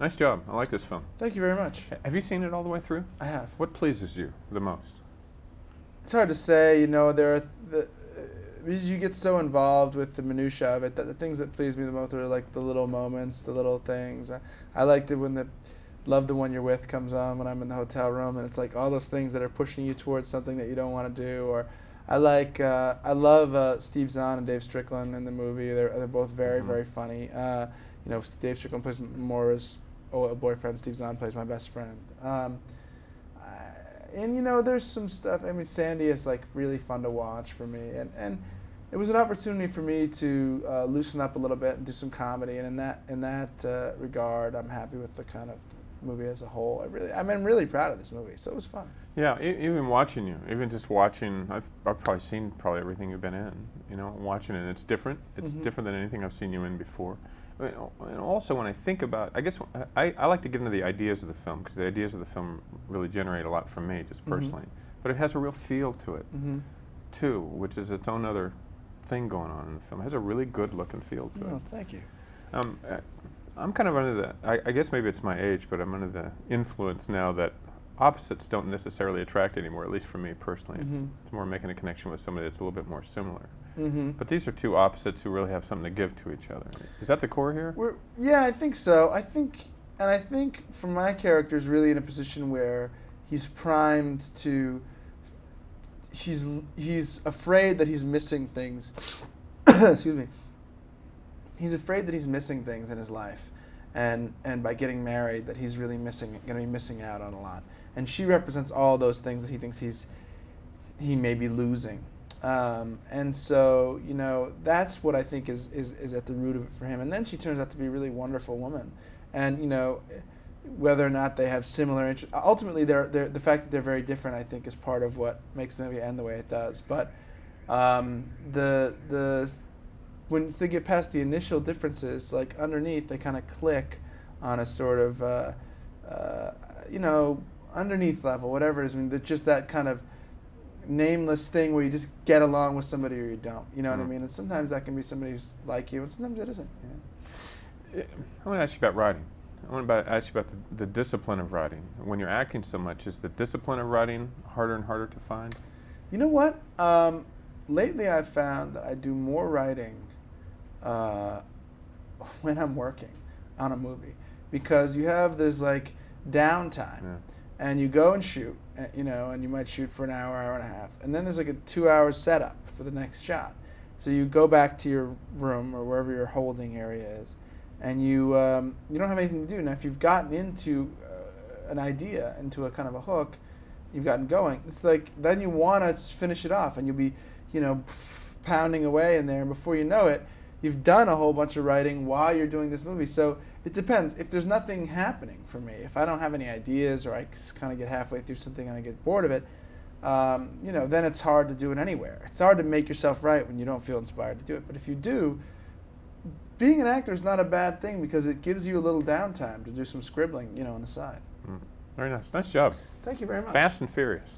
Nice job. I like this film. Thank you very much. Have you seen it all the way through? I have. What pleases you the most? It's hard to say, there are because you get so involved with the minutia of it that the things that please me the most are like the little moments, the little things. I liked it when the Love the One You're With comes on when I'm in the hotel room, and it's like all those things that are pushing you towards something that you don't want to do. Or I love Steve Zahn and Dave Strickland in the movie. They're both very, very funny. Dave Strickland plays Maura's boyfriend. Steve Zahn plays my best friend. There's some stuff. I mean, Sandy is like really fun to watch for me, and it was an opportunity for me to loosen up a little bit and do some comedy. And in that regard, I'm happy with the kind of movie as a whole. I'm really proud of this movie, so it was fun. Yeah, even watching you, even just watching, I've probably seen everything you've been in. Watching it, it's different. It's different than anything I've seen you in before. And also, when I think about, I guess I like to get into the ideas of the film, because the ideas of the film really generate a lot from me, just personally. But it has a real feel to it, too, which is its own other thing going on in the film. It has a really good look and feel to it. Oh, thank you. I'm kind of under the, I guess maybe it's my age, but I'm under the influence now that opposites don't necessarily attract anymore, at least for me personally. It's more making a connection with somebody that's a little bit more similar. But these are two opposites who really have something to give to each other. Is that the core here? Yeah, I think so. I think for my character is really in a position where he's primed to. He's afraid that he's missing things. Excuse me. He's afraid that he's missing things in his life, and by getting married, that he's really going to be missing out on a lot. And she represents all those things that he thinks he may be losing. And so, that's what I think is at the root of it for him. And then she turns out to be a really wonderful woman. And, whether or not they have similar interests, ultimately the fact that they're very different, I think, is part of what makes the movie end the way it does. But once they get past the initial differences, like underneath, they kind of click on a sort of, underneath level, whatever it is. I mean, just that kind of nameless thing where you just get along with somebody or you don't. You know what I mean? And sometimes that can be somebody who's like you, and sometimes it isn't. I want to ask you about writing. I want to ask you about the discipline of writing. When you're acting so much, is the discipline of writing harder and harder to find? You know what? Lately I've found that I do more writing when I'm working on a movie, because you have this like downtime, and you go and shoot, and you might shoot for an hour, hour and a half, and then there's like a 2-hour setup for the next shot. So you go back to your room or wherever your holding area is, and you don't have anything to do. Now, if you've gotten into an idea, into a kind of a hook, you've gotten going, it's like then you want to finish it off, and you'll be, pounding away in there, and before you know it, you've done a whole bunch of writing while you're doing this movie. So it depends. If there's nothing happening for me, if I don't have any ideas, or I kind of get halfway through something and I get bored of it, then it's hard to do it anywhere. It's hard to make yourself write when you don't feel inspired to do it. But if you do, being an actor is not a bad thing, because it gives you a little downtime to do some scribbling, on the side. Very nice. Nice job. Thank you very much. Fast and Furious.